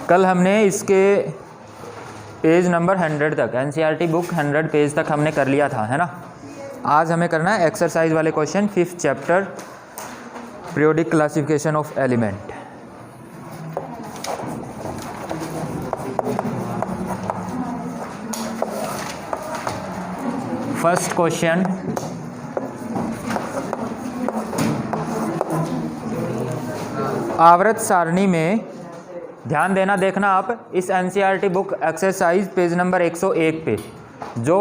कल हमने इसके पेज नंबर 100 तक, एनसीईआरटी बुक 100 पेज तक हमने कर लिया था, है ना। आज हमें करना है एक्सरसाइज वाले question, 5th chapter periodic classification of element. First question, आवर्त सारणी में ध्यान देना, देखना आप इस NCERT book exercise page number 101 पे जो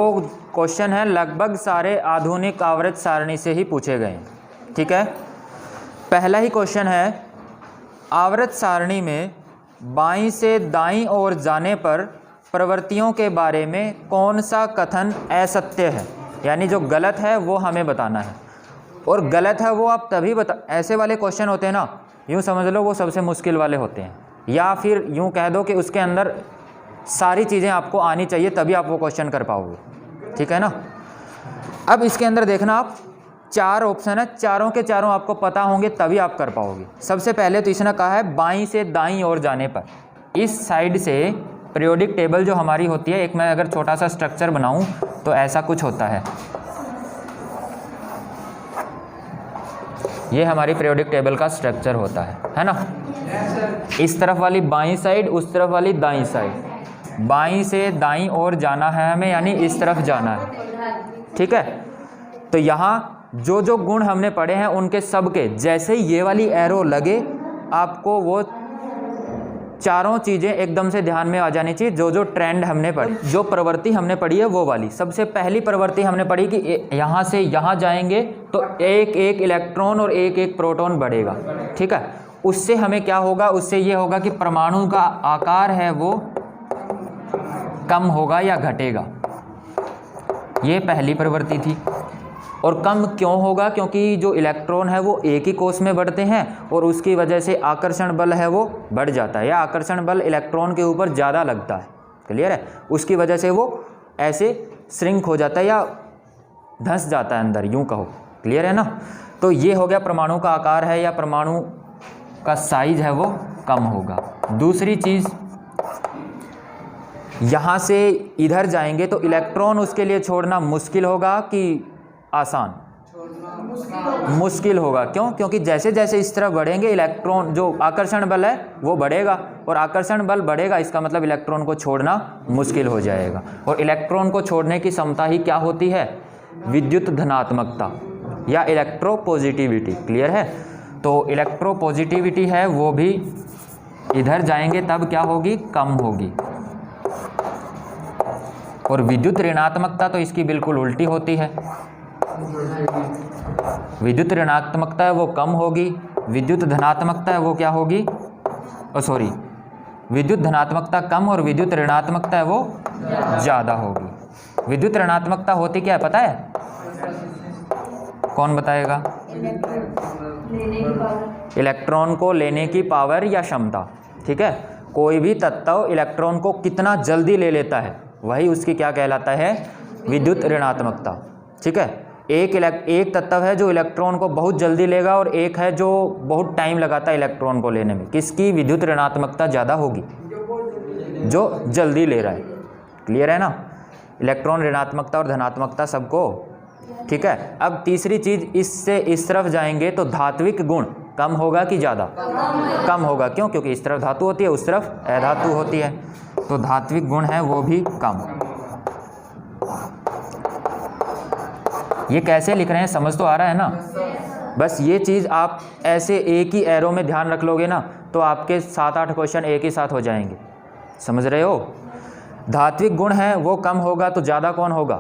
क्वेश्चन है लगभग सारे आधुनिक आवर्त सारणी से ही पूछे गए हैं, ठीक है। पहला ही क्वेश्चन है, आवर्त सारणी में बाईं से दाईं ओर जाने पर प्रवृत्तियों के बारे में कौन सा कथन असत्य है, यानी जो गलत है वो हमें बताना है। और गलत है वो आप तभी ऐसे वाले क्वेश्चन होते हैं ना, यूँ समझ लो वो सबसे मुश्किल वाले होते हैं, या फिर यूँ कह दो कि उसके अंदर सारी चीज़ें आपको आनी चाहिए तभी आप वो क्वेश्चन कर पाओगे, ठीक है ना। अब इसके अंदर देखना आप 4 ऑप्शन है, चारों के चारों आपको पता होंगे तभी आप कर पाओगे। सबसे पहले तो इसने कहा है बाईं से दाईं ओर जाने पर, इस साइड से पीरियोडिक टेबल जो हमारी होती है, एक मैं अगर छोटा सा स्ट्रक्चर बनाऊं तो ऐसा कुछ होता है, ये हमारी पीरियोडिक टेबल का स्ट्रक्चर होता है ना। इस तरफ वाली बाईं साइड, उस तरफ वाली दाईं साइड, बाईं से दाईं ओर जाना है हमें, यानी इस तरफ जाना है, ठीक है। तो यहाँ जो जो गुण हमने पढ़े हैं उनके सबके जैसे ही ये वाली एरो लगे आपको वो चारों चीज़ें एकदम से ध्यान में आ जानी चाहिए। जो जो ट्रेंड हमने पढ़ी, जो प्रवृत्ति हमने पढ़ी है वो वाली, सबसे पहली प्रवृत्ति हमने पढ़ी कि यहाँ से यहाँ जाएंगे तो एक एक इलेक्ट्रॉन और एक एक प्रोटॉन बढ़ेगा, ठीक है। उससे हमें क्या होगा, उससे ये होगा कि परमाणु का आकार है वो कम होगा या घटेगा, ये पहली प्रवृत्ति थी। और कम क्यों होगा, क्योंकि जो इलेक्ट्रॉन है वो एक ही कोश में बढ़ते हैं और उसकी वजह से आकर्षण बल है वो बढ़ जाता है, या आकर्षण बल इलेक्ट्रॉन के ऊपर ज़्यादा लगता है, क्लियर है। उसकी वजह से वो ऐसे श्रिंक हो जाता है या धंस जाता है अंदर, यूँ कहो, क्लियर है ना। तो ये हो गया परमाणु का आकार है या परमाणु का साइज है वो कम होगा। दूसरी चीज़, यहाँ से इधर जाएंगे तो इलेक्ट्रॉन उसके लिए छोड़ना मुश्किल होगा कि आसान, मुश्किल होगा। क्यों, क्योंकि जैसे जैसे इस तरफ बढ़ेंगे इलेक्ट्रॉन, जो आकर्षण बल है वो बढ़ेगा, और आकर्षण बल बढ़ेगा इसका मतलब इलेक्ट्रॉन को छोड़ना मुश्किल हो जाएगा। और इलेक्ट्रॉन को छोड़ने की क्षमता ही क्या होती है, विद्युत धनात्मकता या इलेक्ट्रोपॉजिटिविटी, क्लियर है। तो इलेक्ट्रोपॉजिटिविटी है वो भी इधर जाएंगे तब क्या होगी, कम होगी। और विद्युत ऋणात्मकता तो इसकी बिल्कुल उल्टी होती है, विद्युत ऋणात्मकता है वो कम होगी, विद्युत धनात्मकता है वो क्या होगी, विद्युत धनात्मकता कम और विद्युत ऋणात्मकता है वो ज़्यादा होगी। विद्युत ऋणात्मकता होती क्या है पता है, कौन बताएगा, इलेक्ट्रॉन को लेने की पावर या क्षमता, ठीक है। कोई भी तत्व इलेक्ट्रॉन को कितना जल्दी ले लेता है वही उसकी क्या कहलाता है, विद्युत ऋणात्मकता, ठीक है। एक तत्व है जो इलेक्ट्रॉन को बहुत जल्दी लेगा और एक है जो बहुत टाइम लगाता है इलेक्ट्रॉन को लेने में, किसकी विद्युत ऋणात्मकता ज़्यादा होगी, जो जल्दी ले रहा है, क्लियर है ना। इलेक्ट्रॉन ऋणात्मकता और धनात्मकता सबको, ठीक है। अब तीसरी चीज़, इससे इस तरफ जाएंगे तो धात्विक गुण कम होगा कि ज़्यादा, कम होगा। क्यों, क्योंकि इस तरफ धातु होती है उस तरफ अधातु होती है, तो धात्विक गुण है वो भी कम। ये कैसे लिख रहे हैं समझ तो आ रहा है ना। बस ये चीज़ आप ऐसे एक ही एरो में ध्यान रख लोगे ना तो आपके 7-8 क्वेश्चन एक ही साथ हो जाएंगे, समझ रहे हो। धात्विक गुण है वो कम होगा तो ज़्यादा कौन होगा,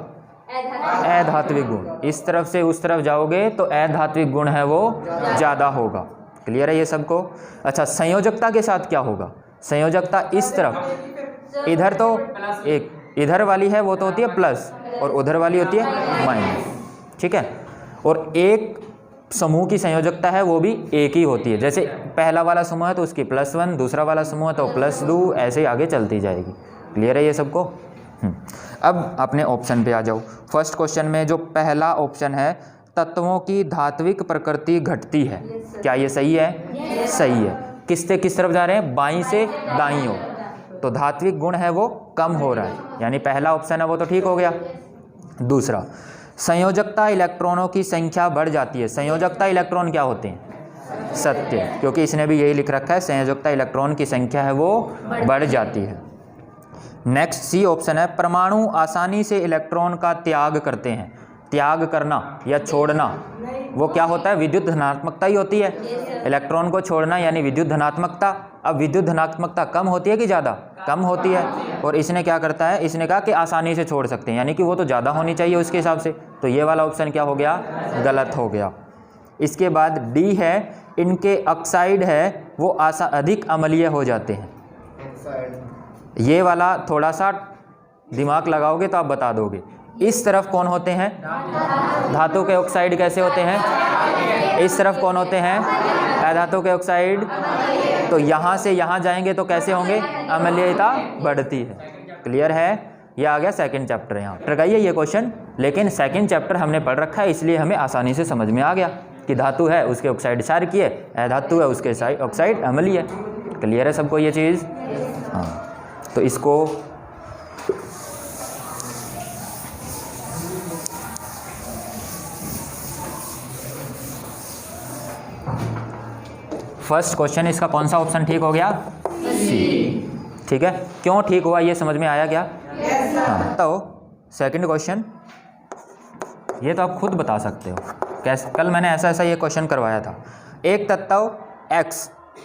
अधात्विक गुण। इस तरफ से उस तरफ जाओगे तो अधात्विक गुण है वो ज़्यादा होगा, क्लियर है ये सबको। अच्छा, संयोजकता के साथ क्या होगा, संयोजकता इस तरफ, इधर तो एक इधर वाली है वो तो होती है प्लस और उधर वाली होती है माइनस, ठीक है। और एक समूह की संयोजकता है वो भी एक ही होती है, जैसे पहला वाला समूह है तो उसकी +1, दूसरा वाला समूह है तो +2, ऐसे ही आगे चलती जाएगी, क्लियर है ये सबको। अब अपने ऑप्शन पे आ जाओ। फर्स्ट क्वेश्चन में जो पहला ऑप्शन है, तत्वों की धात्विक प्रकृति घटती है, क्या ये सही है? सही है। किस से किस तरफ जा रहे हैं, बाईं से दाईं ओर। तो धात्विक गुण है वो कम हो रहा है, यानी पहला ऑप्शन है वो तो ठीक हो गया। दूसरा, संयोजकता इलेक्ट्रॉनों की संख्या बढ़ जाती है। संयोजकता इलेक्ट्रॉन क्या होते हैं? सत्य, क्योंकि इसने भी यही लिख रखा है, संयोजकता इलेक्ट्रॉन की संख्या है वो बढ़ जाती है। नेक्स्ट सी ऑप्शन है, परमाणु आसानी से इलेक्ट्रॉन का त्याग करते हैं। त्याग करना या छोड़ना वो क्या होता है? विद्युत धनात्मकता ही होती है। इलेक्ट्रॉन को छोड़ना यानी विद्युत धनात्मकता। अब विद्युत धनात्मकता कम होती है कि ज़्यादा? कम होती है। और इसने क्या करता है? इसने कहा कि आसानी से छोड़ सकते हैं, यानी कि वो तो ज़्यादा होनी चाहिए उसके हिसाब से। तो ये वाला ऑप्शन क्या हो गया? गलत हो गया। इसके बाद डी है, इनके ऑक्साइड है वो अधिक अम्लीय हो जाते हैं। ये वाला थोड़ा सा दिमाग लगाओगे तो आप बता दोगे। इस तरफ कौन होते हैं? धातु के ऑक्साइड कैसे होते हैं? इस तरफ कौन होते हैं? अधातु के ऑक्साइड। तो यहाँ से यहाँ जाएंगे तो कैसे होंगे? अम्लीयता बढ़ती है। क्लियर है? ये आ गया सेकंड चैप्टर। यहाँ पर गई है ये क्वेश्चन, लेकिन सेकंड चैप्टर हमने पढ़ रखा है, इसलिए हमें आसानी से समझ में आ गया कि धातु है उसके ऑक्साइड क्षारकीय है, अधातु है उसके ऑक्साइड अम्लीय है। क्लियर है सबको ये चीज़? हाँ, तो इसको फर्स्ट क्वेश्चन इसका कौन सा ऑप्शन ठीक हो गया? सी। ठीक है, क्यों ठीक हुआ ये समझ में आया क्या? हाँ, तो सेकंड क्वेश्चन ये तो आप खुद बता सकते हो कैसे। कल मैंने ऐसा ये क्वेश्चन करवाया था। एक तत्व X,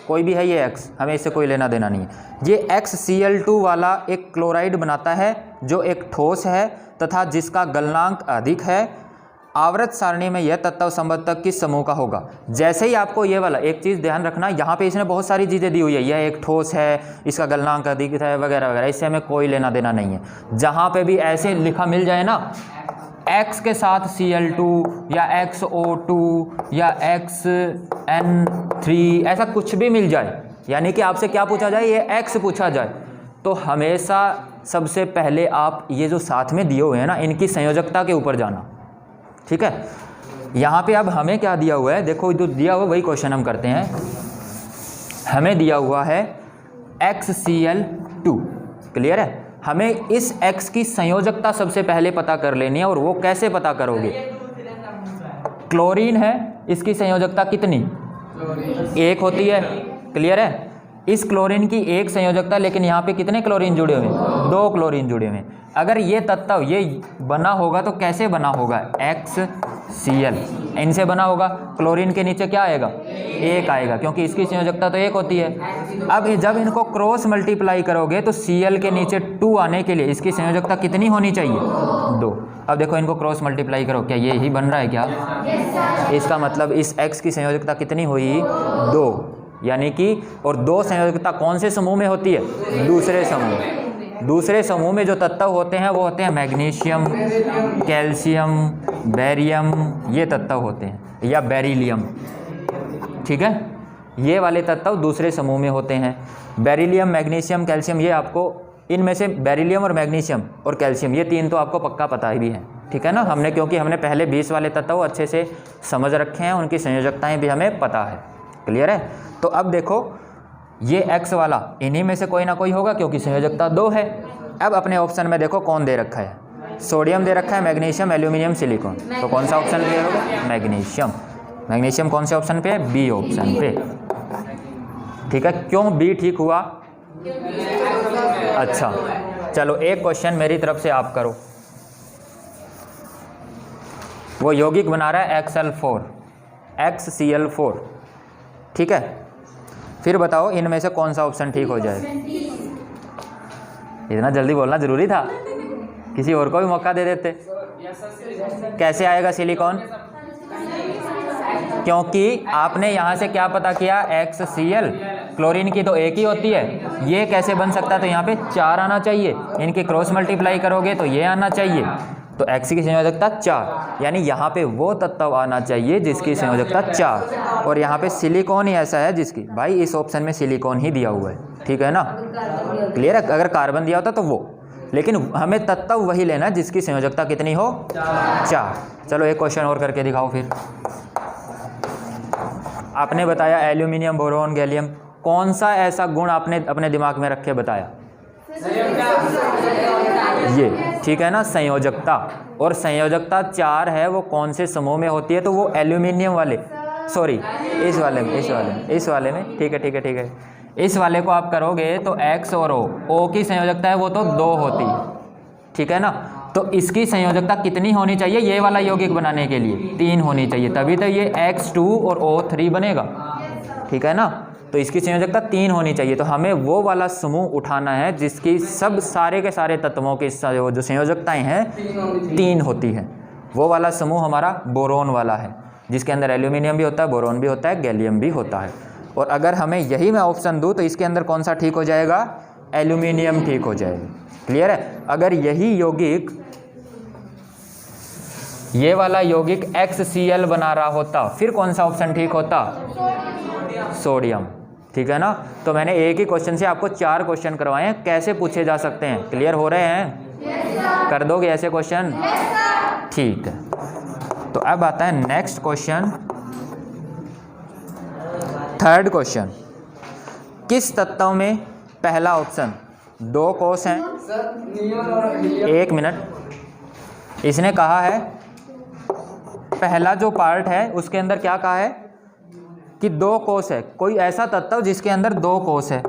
कोई भी है ये X, हमें इससे कोई लेना देना नहीं है। ये XCl2 वाला एक क्लोराइड बनाता है जो एक ठोस है तथा जिसका गलनांक अधिक है। आवर्त सारणी में यह तत्व संबद्धक किस समूह का होगा? जैसे ही आपको ये वाला एक चीज़ ध्यान रखना, यहाँ पे इसने बहुत सारी चीज़ें दी हुई है, यह एक ठोस है, इसका गलनांक अधिक है वगैरह वगैरह, इससे हमें कोई लेना देना नहीं है। जहाँ पे भी ऐसे लिखा मिल जाए ना, X के साथ Cl2 या XO2 या XN3 ऐसा कुछ भी मिल जाए, यानी कि आपसे क्या पूछा जाए? ये X पूछा जाए, तो हमेशा सबसे पहले आप ये जो साथ में दिए हुए हैं ना, इनकी संयोजकता के ऊपर जाना। ठीक है, यहाँ पे अब हमें क्या दिया हुआ है? देखो जो दिया हुआ वही क्वेश्चन हम करते हैं। हमें दिया हुआ है XCl2। क्लियर है? हमें इस X की संयोजकता सबसे पहले पता कर लेनी है। और वो कैसे पता करोगे? क्लोरीन है, इसकी संयोजकता कितनी? एक होती है। क्लियर है? इस क्लोरीन की एक संयोजकता, लेकिन यहाँ पे कितने क्लोरीन जुड़े हुए हैं? 2 क्लोरीन जुड़े हुए हैं। अगर ये तत्व ये बना होगा तो कैसे बना होगा? XCl इनसे बना होगा। क्लोरीन के नीचे क्या आएगा? 1 आएगा, क्योंकि इसकी संयोजकता तो 1 होती है। अब जब इनको क्रॉस मल्टीप्लाई करोगे तो Cl के नीचे 2 आने के लिए इसकी संयोजकता कितनी होनी चाहिए? 2। अब देखो इनको क्रॉस मल्टीप्लाई करो, क्या ये ही बन रहा है क्या? इसका मतलब इस X की संयोजकता कितनी हुई? 2। यानी कि और 2 संयोजकता कौन से समूह में होती है? दूसरे समूह। दूसरे समूह में जो तत्व होते हैं वो होते हैं मैग्नीशियम, कैल्शियम, बेरियम, ये तत्व होते हैं, या बेरिलियम। ठीक है, ये वाले तत्व दूसरे समूह में होते हैं। बेरिलियम, मैग्नीशियम, कैल्शियम, ये आपको इनमें से बेरिलियम और मैग्नीशियम और कैल्शियम ये 3 तो आपको पक्का पता ही भी है। ठीक है ना, क्योंकि हमने पहले 20 वाले तत्व अच्छे से समझ रखे हैं, उनकी संयोजकताएँ भी हमें पता है। क्लियर है? तो अब देखो ये X वाला इन्हीं में से कोई ना कोई होगा, क्योंकि संयोजकता 2 है। अब अपने ऑप्शन में देखो कौन दे रखा है? सोडियम दे रखा है, मैग्नीशियम, एल्यूमिनियम, सिलिकॉन। तो कौन सा ऑप्शन क्लियर होगा? मैग्नीशियम। मैग्नीशियम कौन से ऑप्शन पे है? बी ऑप्शन पे। ठीक है, क्यों बी ठीक हुआ? अच्छा चलो एक क्वेश्चन मेरी तरफ से आप करो। वो यौगिक बना रहा है XCl4। ठीक है, फिर बताओ इनमें से कौन सा ऑप्शन ठीक हो जाएगा? इतना जल्दी बोलना जरूरी था, किसी और को भी मौका दे देते। कैसे आएगा सिलिकॉन? क्योंकि आपने यहाँ से क्या पता किया? XCl, क्लोरीन की तो 1 ही होती है, ये कैसे बन सकता है? तो यहाँ पे 4 आना चाहिए, इनके क्रॉस मल्टीप्लाई करोगे तो ये आना चाहिए, तो X की संयोजकता 4, यानी यहाँ पे वो तत्व आना चाहिए जिसकी संयोजकता 4। और यहाँ पे सिलिकॉन ही ऐसा है जिसकी, भाई इस ऑप्शन में सिलिकॉन ही दिया हुआ है। ठीक है ना? क्लियर है? अगर कार्बन दिया होता तो वो, लेकिन हमें तत्व वही लेना जिसकी संयोजकता कितनी हो? 4। चलो एक क्वेश्चन और करके दिखाओ फिर। आपने बताया एल्यूमिनियम, बोरोन, गैलियम, कौन सा ऐसा गुण आपने अपने दिमाग में रख के बताया? ये ठीक है ना, संयोजकता। और संयोजकता 4 है, वो कौन से समूह में होती है? तो वो एल्यूमिनियम वाले, सॉरी इस वाले में, ठीक है। इस वाले को आप करोगे तो X और O की संयोजकता है वो तो 2 होती है, ठीक है ना। तो इसकी संयोजकता कितनी होनी चाहिए ये वाला यौगिक बनाने के लिए? 3 होनी चाहिए, तभी तो ये X2 और O3 बनेगा, ठीक है ना। तो इसकी संयोजकता 3 होनी चाहिए। तो हमें वो वाला समूह उठाना है जिसकी सब सारे के सारे तत्वों की जो संयोजकताएं हैं 3 होती है। वो वाला समूह हमारा बोरोन वाला है, जिसके अंदर एल्यूमिनियम भी होता है, बोरोन भी होता है, गैलियम भी होता है। और अगर हमें यही मैं ऑप्शन दूँ तो इसके अंदर कौन सा ठीक हो जाएगा? एल्यूमिनियम ठीक हो जाएगा। क्लियर है? अगर यही यौगिक, ये वाला यौगिक XCl बना रहा होता फिर कौन सा ऑप्शन ठीक होता? सोडियम, ठीक है ना। तो मैंने एक ही क्वेश्चन से आपको 4 क्वेश्चन करवाए हैं, कैसे पूछे जा सकते हैं। क्लियर हो रहे हैं? कर दोगे ऐसे क्वेश्चन? ठीक है। तो अब आता है नेक्स्ट क्वेश्चन, 3rd क्वेश्चन। किस तत्व में पहला ऑप्शन 2 कोष हैं? 1 मिनट, इसने कहा है पहला जो पार्ट है उसके अंदर क्या कहा है कि 2 कोष है। कोई ऐसा तत्व जिसके अंदर 2 कोष है,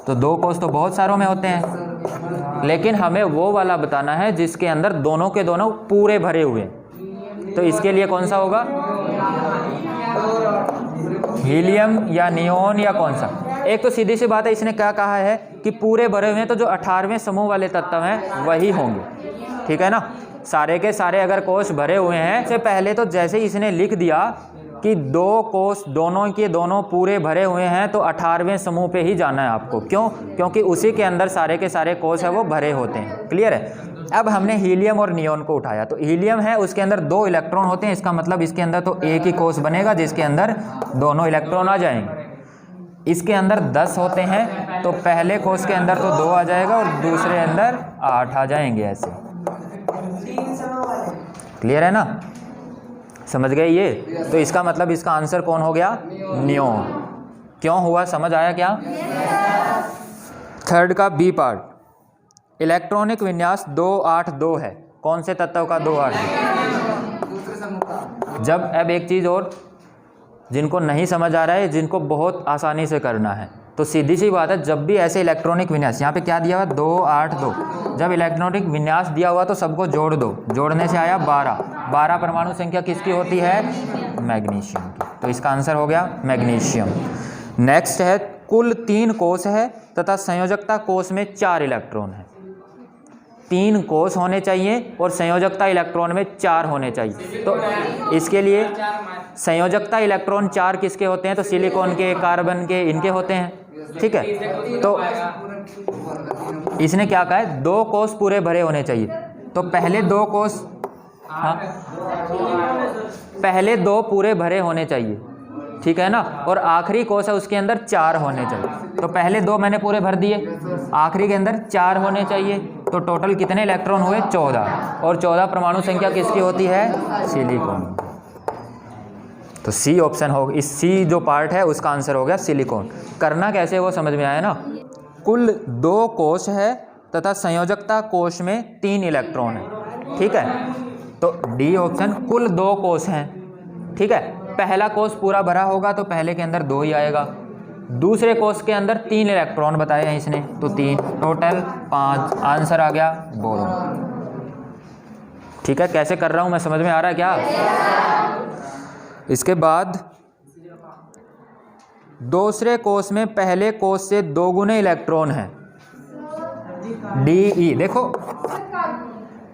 तो 2 कोष तो बहुत सारों में होते हैं, लेकिन हमें वो वाला बताना है जिसके अंदर दोनों के दोनों पूरे भरे हुए। तो इसके लिए कौन सा होगा? हीलियम या नियोन या कौन सा? एक तो सीधी सी बात है, इसने क्या कहा है कि पूरे भरे हुए हैं, तो जो 18वें समूह वाले तत्व हैं वही होंगे, ठीक है ना। सारे के सारे अगर कोष भरे हुए हैं, से पहले तो जैसे ही इसने लिख दिया कि 2 कोष दोनों के दोनों पूरे भरे हुए हैं, तो 18वें समूह पे ही जाना है आपको। क्यों? क्योंकि उसी के अंदर सारे के सारे कोष है वो भरे होते हैं। क्लियर है? अब हमने हीलियम और नियोन को उठाया, तो हीलियम है उसके अंदर 2 इलेक्ट्रॉन होते हैं, इसका मतलब इसके अंदर तो एक ही कोष बनेगा जिसके अंदर दोनों इलेक्ट्रॉन आ जाएंगे। इसके अंदर 10 होते हैं, तो पहले कोष के अंदर तो 2 आ जाएगा और दूसरे अंदर 8 आ जाएंगे, ऐसे। क्लियर है ना? समझ गए ये? तो इसका मतलब इसका आंसर कौन हो गया? नियोन। क्यों हुआ, समझ आया क्या? 3rd का बी पार्ट, इलेक्ट्रॉनिक विन्यास 282 है। कौन से तत्व का 282? जब अब एक चीज़ और, जिनको नहीं समझ आ रहा है, जिनको बहुत आसानी से करना है, तो सीधी सी बात है, जब भी ऐसे इलेक्ट्रॉनिक विन्यास, यहाँ पे क्या दिया हुआ? 282। जब इलेक्ट्रॉनिक विन्यास दिया हुआ तो सबको जोड़ दो, जोड़ने से आया 12। 12 परमाणु संख्या किसकी होती है? मैग्नीशियम की। तो इसका आंसर हो गया मैग्नीशियम। नेक्स्ट है, कुल 3 कोष है तथा संयोजकता कोष में 4 इलेक्ट्रॉन है। 3 कोष होने चाहिए और संयोजकता इलेक्ट्रॉन में 4 होने चाहिए। तो इसके लिए संयोजकता इलेक्ट्रॉन 4 किसके होते हैं? तो सिलिकॉन के, कार्बन के, इनके होते हैं, ठीक है। तो इसने क्या कहा है? 2 कोष पूरे भरे होने चाहिए। तो पहले 2 कोष, हाँ, पहले 2 पूरे भरे होने चाहिए, ठीक है ना। और आखिरी कोष है उसके अंदर 4 होने चाहिए। तो पहले 2 मैंने पूरे भर दिए, आखिरी के अंदर 4 होने चाहिए। तो टोटल कितने इलेक्ट्रॉन हुए? 14। और 14 परमाणु संख्या किसकी होती है? सिलिकॉन। तो सी ऑप्शन हो, इस सी जो पार्ट है उसका आंसर हो गया सिलिकॉन। करना कैसे वो समझ में आया ना। कुल 2 कोष है तथा संयोजकता कोष में 3 इलेक्ट्रॉन है, ठीक है। तो डी ऑप्शन, कुल 2 कोष हैं, ठीक है। पहला कोष पूरा भरा होगा तो पहले के अंदर 2 ही आएगा। दूसरे कोष के अंदर 3 इलेक्ट्रॉन बताए हैं इसने, तो 3, टोटल 5। आंसर आ गया बोरोन। ठीक है, कैसे कर रहा हूँ मैं, समझ में आ रहा है क्या? इसके बाद दूसरे कोष में पहले कोष से 2 गुने इलेक्ट्रॉन हैं, डी, देखो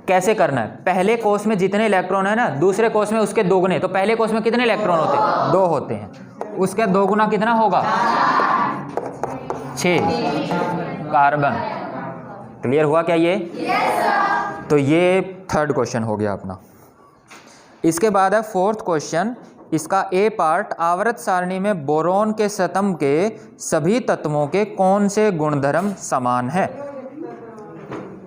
कैसे करना है। पहले कोष में जितने इलेक्ट्रॉन है ना, दूसरे कोष में उसके 2 गुने। तो पहले कोष में कितने इलेक्ट्रॉन होते हैं? 2 होते हैं, उसका 2 गुना कितना होगा? 6 कार्बन। क्लियर हुआ क्या ये? तो ये 3rd क्वेश्चन हो गया अपना। इसके बाद है 4th क्वेश्चन। इसका ए पार्ट, आवर्त सारणी में बोरोन के सतम के सभी तत्वों के कौन से गुणधर्म समान है?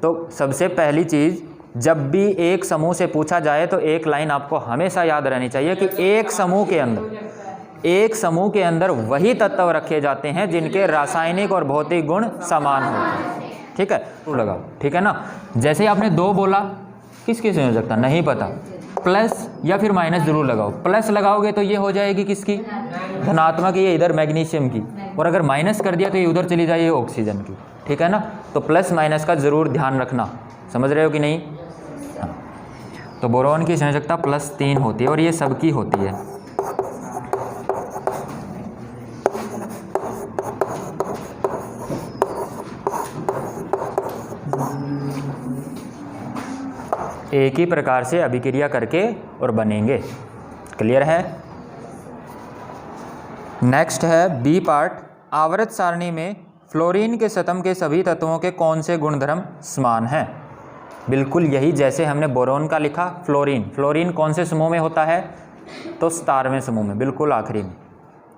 तो सबसे पहली चीज, जब भी एक समूह से पूछा जाए तो एक लाइन आपको हमेशा याद रहनी चाहिए कि एक समूह के अंदर एक समूह के अंदर वही तत्व रखे जाते हैं जिनके रासायनिक और भौतिक गुण समान होते हैं। ठीक है, तो लगाओ, ठीक है ना। जैसे आपने 2 बोला, किसकी संयोजकता नहीं पता, प्लस या फिर माइनस जरूर लगाओ। प्लस लगाओगे तो ये हो जाएगी किसकी, धनात्मक, ये इधर मैग्नीशियम की, और अगर माइनस कर दिया तो ये उधर चली जाएगी ऑक्सीजन की। ठीक है ना, तो प्लस माइनस का ज़रूर ध्यान रखना, समझ रहे हो कि नहीं। हाँ। तो बोरॉन की संयोजकता +3 होती है और ये सबकी होती है। एक ही प्रकार से अभिक्रिया करके और बनेंगे। क्लियर है। नेक्स्ट है बी पार्ट, आवर्त सारणी में फ्लोरीन के सतम के सभी तत्वों के कौन से गुणधर्म समान हैं। बिल्कुल यही जैसे हमने बोरोन का लिखा। फ्लोरीन कौन से समूह में होता है, तो 17वें समूह में, बिल्कुल आखिरी में।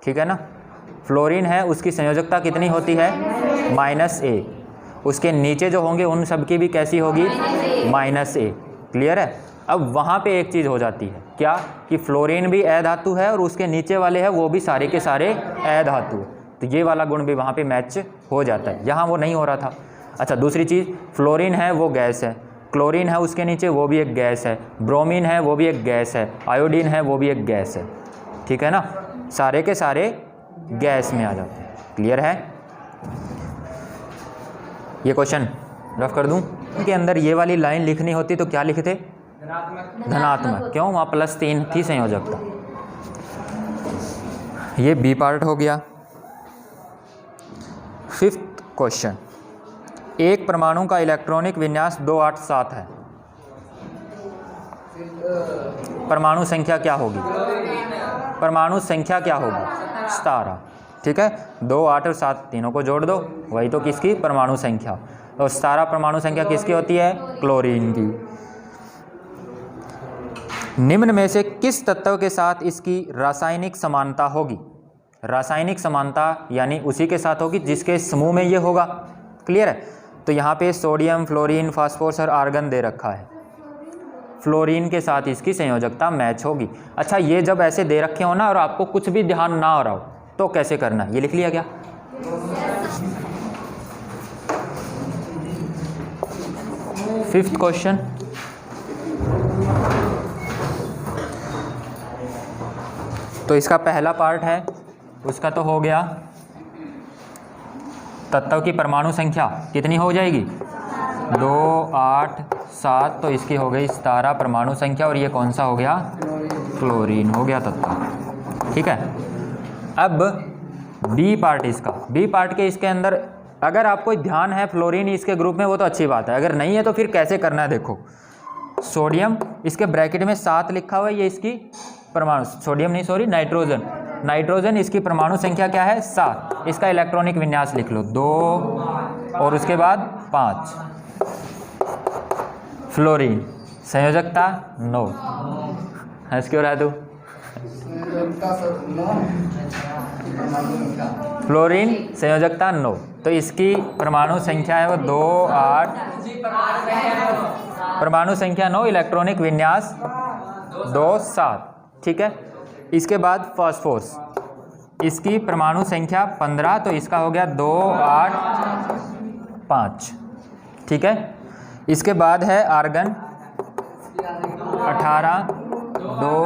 ठीक है ना, फ्लोरीन है, उसकी संयोजकता कितनी होती है, -A। उसके नीचे जो होंगे उन सब की भी कैसी होगी, -A। क्लियर है। अब वहाँ पे एक चीज़ हो जाती है, क्या कि फ्लोरीन भी अधातु है और उसके नीचे वाले हैं वो भी सारे के सारे अधातु है, तो ये वाला गुण भी वहाँ पे मैच हो जाता है, यहाँ वो नहीं हो रहा था। अच्छा, दूसरी चीज़, फ्लोरीन है वो गैस है, क्लोरीन है उसके नीचे वो भी एक गैस है, ब्रोमीन है वो भी एक गैस है, आयोडीन है वो भी एक गैस है। ठीक है ना, सारे के सारे गैस में आ जाते हैं। क्लियर है। ये क्वेश्चन रफ कर दूं, के अंदर ये वाली लाइन लिखनी होती तो क्या लिखते, धनात्मक। क्यों, वहाँ +3 थी संयोजकता। ये बी पार्ट हो गया। 5th क्वेश्चन, एक परमाणु का इलेक्ट्रॉनिक विन्यास 287 है। परमाणु संख्या क्या होगी, परमाणु संख्या क्या होगी, 17। ठीक है, 2, 8 और 7 तीनों को जोड़ दो, वही तो किसकी, परमाणु संख्या। तो 17 परमाणु संख्या किसकी होती है, क्लोरीन की। निम्न में से किस तत्व के साथ इसकी रासायनिक समानता होगी। रासायनिक समानता यानी उसी के साथ होगी जिसके समूह में ये होगा। क्लियर है। तो यहाँ पे सोडियम, फ्लोरीन, फास्फोरस और आर्गन दे रखा है, फ्लोरीन के साथ इसकी संयोजकता मैच होगी। अच्छा, ये जब ऐसे दे रखे हो ना और आपको कुछ भी ध्यान ना हो रहा हो तो कैसे करना, ये लिख लिया क्या। फिफ्थ क्वेश्चन, तो इसका पहला पार्ट है, उसका तो हो गया। तत्व की परमाणु संख्या कितनी हो जाएगी, 2, 8, 7, तो इसकी हो गई 17 परमाणु संख्या, और ये कौन सा हो गया, क्लोरीन हो गया तत्व। ठीक है। अब बी पार्ट, इसका बी पार्ट के इसके अंदर अगर आपको ध्यान है फ्लोरीन इसके ग्रुप में वो तो अच्छी बात है, अगर नहीं है तो फिर कैसे करना है देखो। सोडियम इसके ब्रैकेट में 7 लिखा हुआ है, ये इसकी परमाणु, सोडियम नहीं सॉरी नाइट्रोजन, नाइट्रोजन इसकी परमाणु संख्या क्या है, 7। इसका इलेक्ट्रॉनिक विन्यास लिख लो 2 और उसके बाद 5। फ्लोरीन संयोजकता 9। हंस क्यों रहा तू, फ्लोरीन संयोजकता 9, तो इसकी परमाणु संख्या है वो 2, 8, परमाणु संख्या 9, इलेक्ट्रॉनिक विन्यास 2, 7। ठीक है। इसके बाद फास्फोरस, इसकी परमाणु संख्या 15, तो इसका हो गया 2, 8, 5। ठीक है। इसके बाद है आर्गन 18, 2,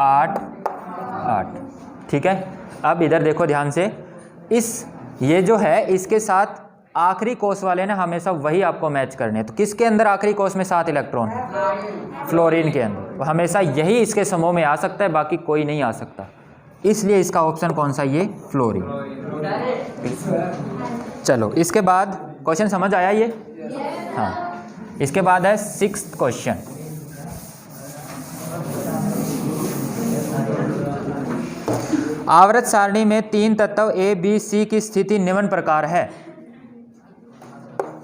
8, 8। ठीक है। अब इधर देखो ध्यान से, ये जो है इसके साथ आखिरी कोष वाले ने हमेशा वही आपको मैच करने हैं। तो किसके अंदर आखिरी कोष में 7 इलेक्ट्रॉन है, फ्लोरीन के अंदर, तो हमेशा यही इसके समूह में आ सकता है, बाकी कोई नहीं आ सकता, इसलिए इसका ऑप्शन कौन सा, ये फ्लोरीन। चलो इसके बाद क्वेश्चन समझ आया ये, हाँ। इसके बाद है 6th क्वेश्चन, आवर्त सारणी में 3 तत्व A, B, C की स्थिति निम्न प्रकार है।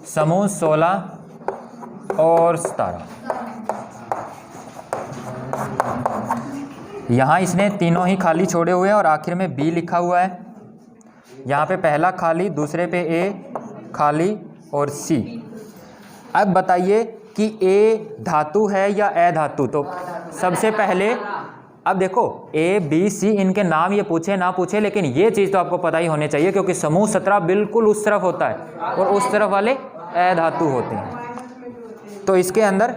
समूह 16 और 17। यहाँ इसने तीनों ही खाली छोड़े हुए हैं और आखिर में B लिखा हुआ है। यहाँ पे पहला खाली, दूसरे पे A खाली और C। अब बताइए कि A धातु है या अधातु। तो सबसे पहले अब देखो ए बी सी इनके नाम ये पूछे ना पूछे, लेकिन ये चीज़ तो आपको पता ही होनी चाहिए क्योंकि समूह 17 बिल्कुल उस तरफ होता है और उस तरफ वाले अधातु होते हैं। तो इसके अंदर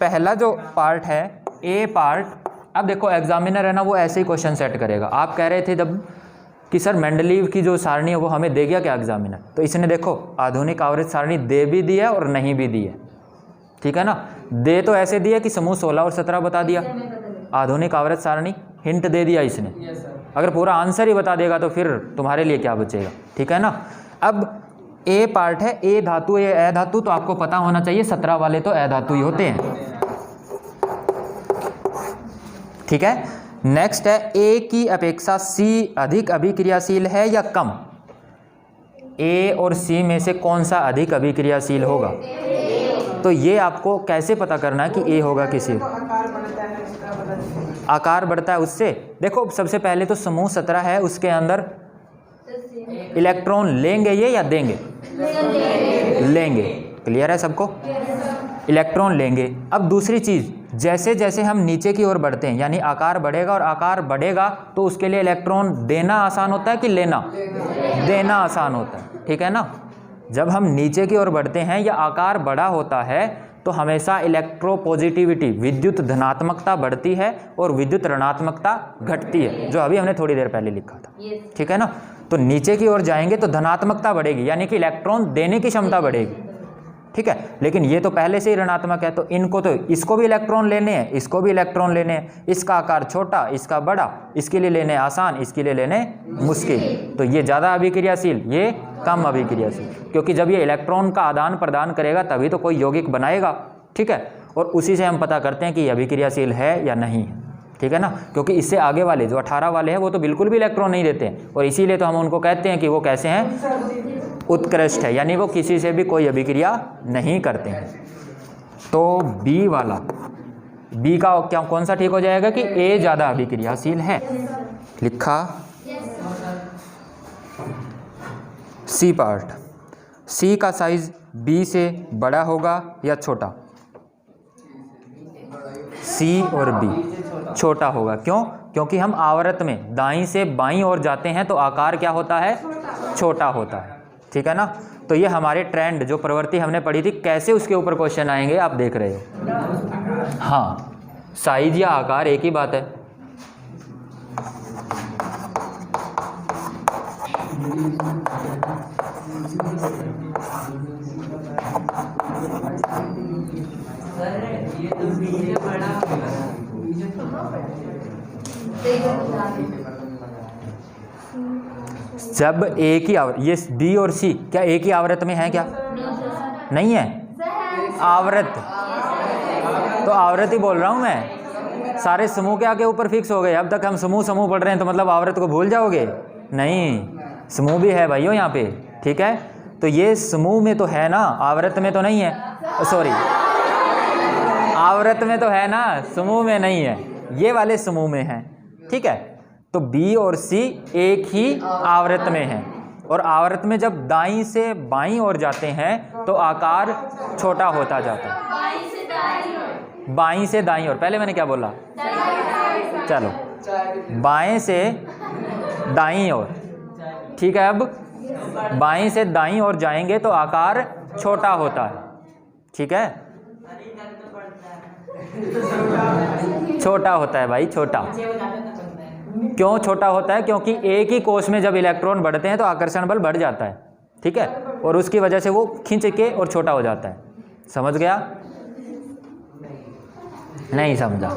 पहला जो पार्ट है ए पार्ट, अब देखो एग्जामिनर है ना वो ऐसे ही क्वेश्चन सेट करेगा। आप कह रहे थे जब कि सर मेंडलीव की जो सारणी है वो हमें दे गया क्या एग्जामिनर, तो इसने देखो आधुनिक आवृत्त सारणी दे भी दी है और नहीं भी दी है, ठीक है ना। दे तो ऐसे दिया कि समूह 16 और 17 बता दिया, आधुनिक आवृत्त सारणी हिंट दे दिया इसने। अगर पूरा आंसर ही बता देगा तो फिर तुम्हारे लिए क्या बचेगा, ठीक है ना। अब ए पार्ट है ए धातु ए अधातु, तो आपको पता होना चाहिए 17 वाले तो अधातु ही होते हैं, ठीक है। नेक्स्ट है ए की अपेक्षा सी अधिक अभिक्रियाशील है या कम। ए और सी में से कौन सा अधिक अभिक्रियाशील होगा, तो ये आपको कैसे पता करना है कि ए होगा कि सी। आकार बढ़ता है उससे। देखो सबसे पहले तो समूह 17 है, उसके अंदर इलेक्ट्रॉन लेंगे ये या देंगे, लेंगे, क्लियर है सबको, इलेक्ट्रॉन लेंगे। अब दूसरी चीज़, जैसे जैसे हम नीचे की ओर बढ़ते हैं यानी आकार बढ़ेगा, और आकार बढ़ेगा तो उसके लिए इलेक्ट्रॉन देना आसान होता है कि लेना, देना आसान होता है, ठीक है ना। जब हम नीचे की ओर बढ़ते हैं या आकार बड़ा होता है तो हमेशा इलेक्ट्रोपॉजिटिविटी विद्युत धनात्मकता बढ़ती है और विद्युत ऋणात्मकता घटती है, जो अभी हमने थोड़ी देर पहले लिखा था, ठीक है ना। तो नीचे की ओर जाएंगे तो धनात्मकता बढ़ेगी यानी कि इलेक्ट्रॉन देने की क्षमता बढ़ेगी, ठीक है। लेकिन ये तो पहले से ही ऋणात्मक है, तो इनको तो इसको भी इलेक्ट्रॉन लेने हैं, इसको भी इलेक्ट्रॉन लेने हैं, इसका आकार छोटा इसका बड़ा, इसके लिए लेने आसान इसके लिए लेने मुश्किल, तो ये ज़्यादा अभिक्रियाशील ये कम अभिक्रियाशील, क्योंकि जब ये इलेक्ट्रॉन का आदान प्रदान करेगा तभी तो कोई यौगिक बनाएगा, ठीक है। और उसी से हम पता करते हैं कि ये अभिक्रियाशील है या नहीं है, ठीक है ना। क्योंकि इससे आगे वाले जो 18 वाले हैं वो तो बिल्कुल भी इलेक्ट्रॉन नहीं देते हैं, और इसीलिए तो हम उनको कहते हैं कि वो कैसे हैं, उत्कृष्ट है, यानी वो किसी से भी कोई अभिक्रिया नहीं करते हैं। तो बी वाला, बी का क्या कौन सा ठीक हो जाएगा कि ए ज़्यादा अभिक्रियाशील है, लिखा। सी पार्ट, सी का साइज बी से बड़ा होगा या छोटा, सी और बी छोटा होगा। क्यों, क्योंकि हम आवर्त में दाईं से बाईं ओर जाते हैं तो आकार क्या होता है, छोटा होता है, ठीक है ना। तो ये हमारे ट्रेंड जो प्रवृत्ति हमने पढ़ी थी, कैसे उसके ऊपर क्वेश्चन आएंगे आप देख रहे हो। हाँ, साइज या आकार एक ही बात है। जब एक ही ये बी और सी क्या एक ही आवृत में है क्या, नहीं है, आवृत, तो आवृत ही बोल रहा हूं मैं। सारे समूह के आगे ऊपर फिक्स हो गए, अब तक हम समूह समूह पढ़ रहे हैं तो मतलब आवृत को भूल जाओगे, नहीं, समूह भी है भाइयों यहाँ पे, ठीक है। तो ये समूह में तो है ना, आवृत में तो नहीं है, सॉरी आवृत में तो है ना, समूह में नहीं है, ये वाले समूह में हैं, ठीक है। तो बी और सी एक ही आवृत में हैं, और आवृत में जब दाईं से बाईं ओर जाते हैं तो आकार छोटा होता जाता है। बाईं से दाईं ओर, पहले मैंने क्या बोला, चलो बाएं से दाईं ओर, ठीक है। अब बाईं से दाईं ओर जाएंगे तो आकार छोटा होता है, ठीक है, छोटा होता है भाई, छोटा। क्यों छोटा होता है, क्योंकि एक ही कोश में जब इलेक्ट्रॉन बढ़ते हैं तो आकर्षण बल बढ़ जाता है, ठीक है, और उसकी वजह से वो खींच के और छोटा हो जाता है। समझ गया, नहीं समझा,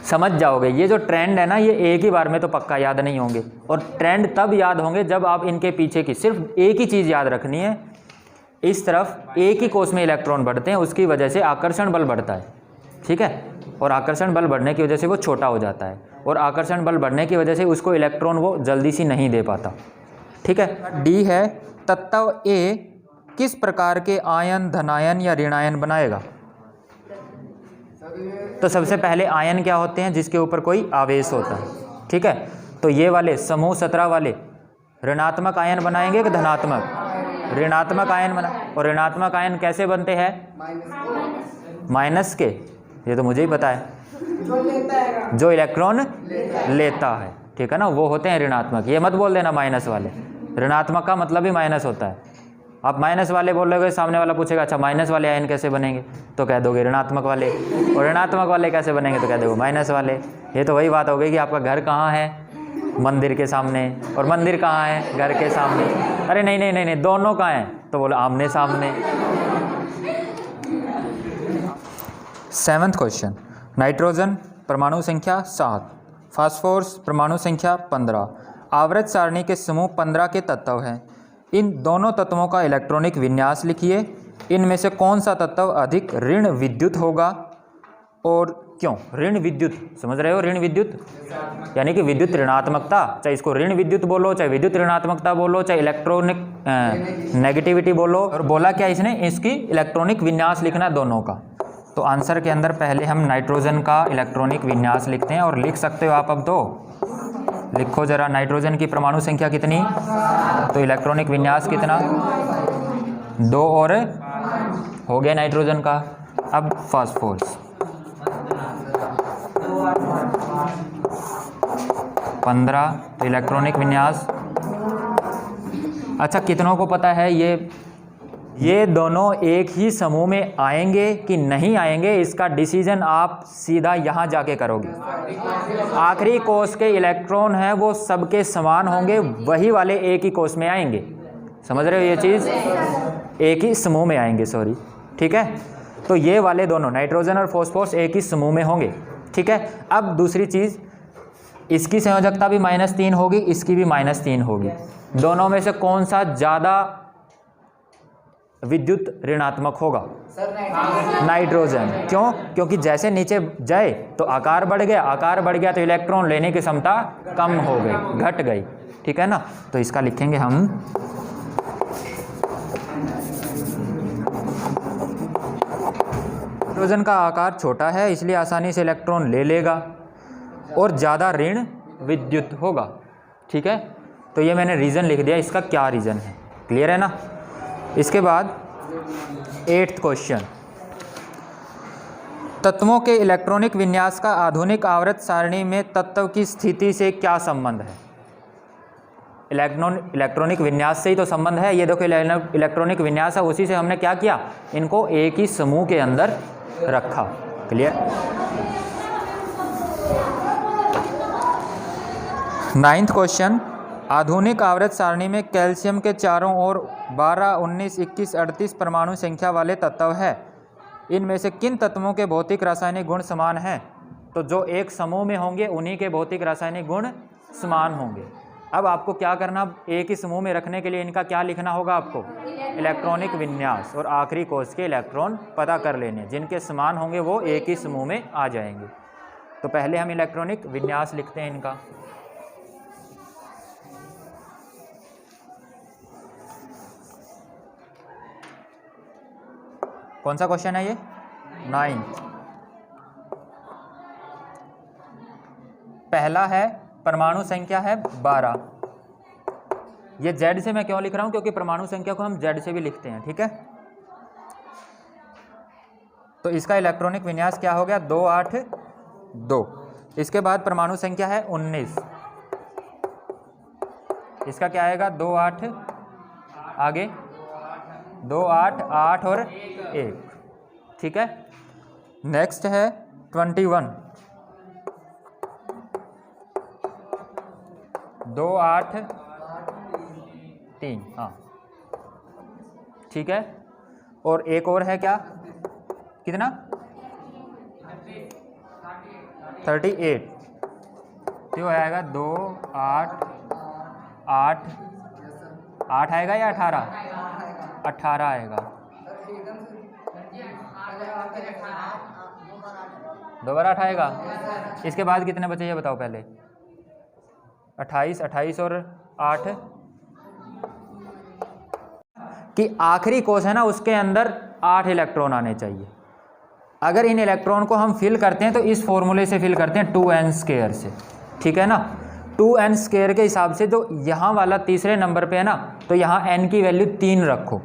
समझ जाओगे। ये जो ट्रेंड है ना, ये एक ही बार में तो पक्का याद नहीं होंगे, और ट्रेंड तब याद होंगे जब आप इनके पीछे की सिर्फ एक ही चीज़ याद रखनी है, इस तरफ एक ही कोश में इलेक्ट्रॉन बढ़ते हैं, उसकी वजह से आकर्षण बल बढ़ता है, ठीक है, और आकर्षण बल बढ़ने की वजह से वो छोटा हो जाता है, और आकर्षण बल बढ़ने की वजह से उसको इलेक्ट्रॉन वो जल्दी सी नहीं दे पाता, ठीक है। डी है, तत्व ए किस प्रकार के आयन धनायन या ऋणायन बनाएगा। तो सबसे पहले आयन क्या होते हैं, जिसके ऊपर कोई आवेश होता है, ठीक है। तो ये वाले समूह 17 वाले ऋणात्मक आयन बनाएंगे कि धनात्मक, ऋणात्मक आयन बना, और ऋणात्मक आयन कैसे बनते हैं, माइनस के, ये तो मुझे ही पता है, जो इलेक्ट्रॉन लेता है, ठीक है ना, वो होते हैं ऋणात्मक। ये मत बोल देना माइनस वाले, ऋणात्मक का मतलब ही माइनस होता है। आप माइनस वाले बोल रहे हो, सामने वाला पूछेगा अच्छा माइनस वाले आयन कैसे बनेंगे, तो कह दोगे ऋणात्मक वाले, और ऋणात्मक वाले कैसे बनेंगे तो कह दोगे माइनस वाले। ये तो वही बात हो गई कि आपका घर कहाँ है, मंदिर के सामने, और मंदिर कहाँ है, घर के सामने। अरे नहीं नहीं नहीं नहीं, दोनों कहाँ हैं, तो बोलो आमने सामने। 7वां क्वेश्चन, नाइट्रोजन परमाणु संख्या 7, फास्फोरस परमाणु संख्या 15, आवर्त सारणी के समूह 15 के तत्व हैं। इन दोनों तत्वों का इलेक्ट्रॉनिक विन्यास लिखिए। इनमें से कौन सा तत्व अधिक ऋण विद्युत होगा और क्यों? ऋण विद्युत, समझ रहे हो, ऋण विद्युत यानी कि विद्युत ऋणात्मकता, चाहे इसको ऋण विद्युत बोलो, चाहे विद्युत ऋणात्मकता बोलो, चाहे इलेक्ट्रॉनिक नेगेटिविटी बोलो। और बोला क्या इसने, इसकी इलेक्ट्रॉनिक विन्यास लिखना दोनों का। तो आंसर के अंदर पहले हम नाइट्रोजन का इलेक्ट्रॉनिक विन्यास लिखते हैं, और लिख सकते हो आप। अब तो लिखो जरा, नाइट्रोजन की परमाणु संख्या कितनी, तो इलेक्ट्रॉनिक विन्यास कितना, 2 और हो गया नाइट्रोजन का। अब फास्फोरस 15, तो इलेक्ट्रॉनिक विन्यास, अच्छा कितनों को पता है ये दोनों एक ही समूह में आएंगे कि नहीं आएंगे, इसका डिसीजन आप सीधा यहाँ जाके करोगे। आखिरी कोष के इलेक्ट्रॉन हैं वो सबके समान होंगे, वही वाले एक ही कोष में आएंगे, समझ रहे हो ये चीज़, एक ही समूह में आएंगे, सॉरी, ठीक है। तो ये वाले दोनों नाइट्रोजन और फॉस्फोरस एक ही समूह में होंगे, ठीक है। अब दूसरी चीज़, इसकी संयोजकता भी -3 होगी, इसकी भी -3 होगी। दोनों में से कौन सा ज़्यादा विद्युत ऋणात्मक होगा? नाइट्रोजन। क्यों? क्योंकि जैसे नीचे जाए तो आकार बढ़ गया, आकार बढ़ गया तो इलेक्ट्रॉन लेने की क्षमता कम हो गई, घट गई, ठीक है ना। तो इसका लिखेंगे हम नाइट्रोजन का आकार छोटा है इसलिए आसानी से इलेक्ट्रॉन ले लेगा और ज़्यादा ऋण विद्युत होगा, ठीक है। तो ये मैंने रीज़न लिख दिया, इसका क्या रीज़न है, क्लियर है ना। इसके बाद 8वां क्वेश्चन, तत्वों के इलेक्ट्रॉनिक विन्यास का आधुनिक आवर्त सारणी में तत्व की स्थिति से क्या संबंध है? इलेक्ट्रॉनिक विन्यास से ही तो संबंध है। ये देखो इलेक्ट्रॉनिक विन्यास है, उसी से हमने क्या किया, इनको एक ही समूह के अंदर रखा, क्लियर। 9वां क्वेश्चन, आधुनिक आवर्त सारणी में कैल्शियम के चारों ओर 12, 19, 21, 38 परमाणु संख्या वाले तत्व है। इनमें से किन तत्वों के भौतिक रासायनिक गुण समान हैं? तो जो एक समूह में होंगे उन्हीं के भौतिक रासायनिक गुण समान होंगे। अब आपको क्या करना, एक ही समूह में रखने के लिए इनका क्या लिखना होगा आपको, इलेक्ट्रॉनिक विन्यास, और आखिरी कोष के इलेक्ट्रॉन पता कर लेने, जिनके समान होंगे वो एक ही समूह में आ जाएंगे। तो पहले हम इलेक्ट्रॉनिक विन्यास लिखते हैं इनका। कौन सा क्वेश्चन है ये, 9। पहला है परमाणु संख्या है 12। ये Z से मैं क्यों लिख रहा हूं, क्योंकि परमाणु संख्या को हम Z से भी लिखते हैं, ठीक है। तो इसका इलेक्ट्रॉनिक विन्यास क्या हो गया, 2, 8, 2। इसके बाद परमाणु संख्या है 19, इसका क्या आएगा, 2, 8, आगे 2, 8, 8 और 1, ठीक है। नेक्स्ट है 21, 2, 8, 3, हाँ ठीक है। और एक और है क्या, कितना, 38, तो आएगा 2, 8, 8, 8 आएगा या 18, 18 आएगा, 2 बार 8 आएगा। इसके बाद कितने बचे ये बताओ पहले, 28, 28 और 8, कि आखिरी कोष है ना उसके अंदर 8 इलेक्ट्रॉन आने चाहिए। अगर इन इलेक्ट्रॉन को हम फिल करते हैं तो इस फॉर्मूले से फिल करते हैं 2n² से, ठीक है ना। 2n² के हिसाब से जो यहाँ वाला तीसरे नंबर पे है ना, तो यहाँ n की वैल्यू 3 रखो,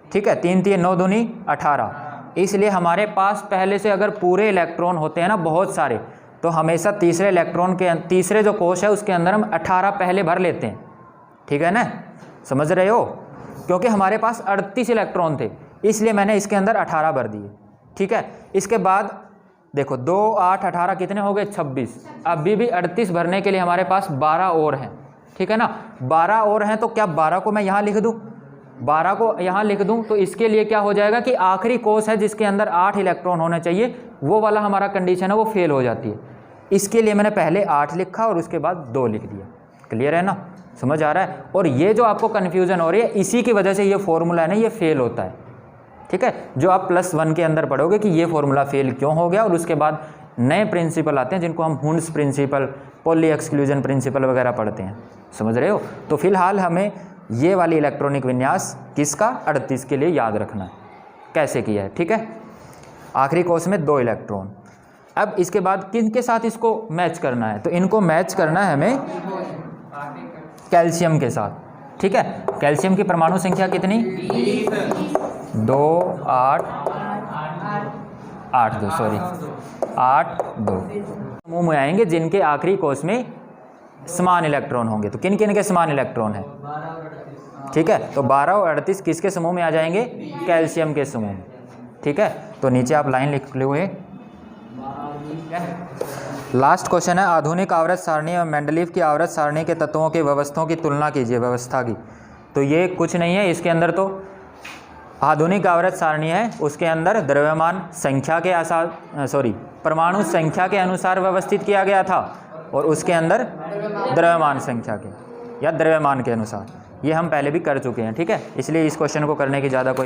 ठीक है। 3, 3, 9 दूनी 18, इसलिए हमारे पास पहले से अगर पूरे इलेक्ट्रॉन होते हैं ना बहुत सारे, तो हमेशा तीसरे इलेक्ट्रॉन के तीसरे जो कोश है उसके अंदर हम 18 पहले भर लेते हैं, ठीक है ना, समझ रहे हो, क्योंकि हमारे पास 38 इलेक्ट्रॉन थे इसलिए मैंने इसके अंदर 18 भर दिए, ठीक है। इसके बाद देखो 2 8 18 कितने हो गए 26, अभी भी 38 भरने के लिए हमारे पास 12 और हैं, ठीक है ना, 12 और हैं, तो क्या 12 को मैं यहाँ लिख दूँ, 12 को यहाँ लिख दूँ तो इसके लिए क्या हो जाएगा कि आखिरी कोश है जिसके अंदर 8 इलेक्ट्रॉन होने चाहिए, वो वाला हमारा कंडीशन है वो फेल हो जाती है, इसके लिए मैंने पहले 8 लिखा और उसके बाद 2 लिख दिया। क्लियर है ना, समझ आ रहा है। और ये जो आपको कन्फ्यूज़न हो रही है इसी की वजह से ये फॉर्मूला है ना ये फेल होता है, ठीक है। जो आप +1 के अंदर पढ़ोगे कि ये फॉर्मूला फेल क्यों हो गया, और उसके बाद नए प्रिंसिपल आते हैं जिनको हम Hund's principle, Pauli exclusion principle वगैरह पढ़ते हैं, समझ रहे हो। तो फिलहाल हमें ये वाली इलेक्ट्रॉनिक विन्यास किसका 38 के लिए याद रखना है, कैसे किया है, ठीक है। आखिरी कोश में 2 इलेक्ट्रॉन। अब इसके बाद किन के साथ इसको मैच करना है, तो इनको मैच करना है हमें कैल्शियम के साथ, ठीक है। कैल्शियम की परमाणु संख्या कितनी 2 8 8 2 सॉरी 8 2 समूह में आएंगे जिनके आखिरी कोश में समान इलेक्ट्रॉन होंगे। तो किन किन के समान इलेक्ट्रॉन है, ठीक है, तो 12 और 38 किसके समूह में आ जाएंगे, कैल्शियम के समूह में, ठीक है। तो नीचे आप लाइन लिख हुए। लास्ट क्वेश्चन है आधुनिक आवर्त सारणी और मेंडलीव की आवर्त सारणी के तत्वों की व्यवस्थाओं की तुलना कीजिए, व्यवस्था की। तो ये कुछ नहीं है, इसके अंदर तो आधुनिक आवर्त सारणी है, उसके अंदर द्रव्यमान संख्या के परमाणु संख्या के अनुसार व्यवस्थित किया गया था, और उसके अंदर द्रव्यमान संख्या के या द्रव्यमान के अनुसार, ये हम पहले भी कर चुके हैं, ठीक है। इसलिए इस क्वेश्चन को करने की ज़्यादा कोई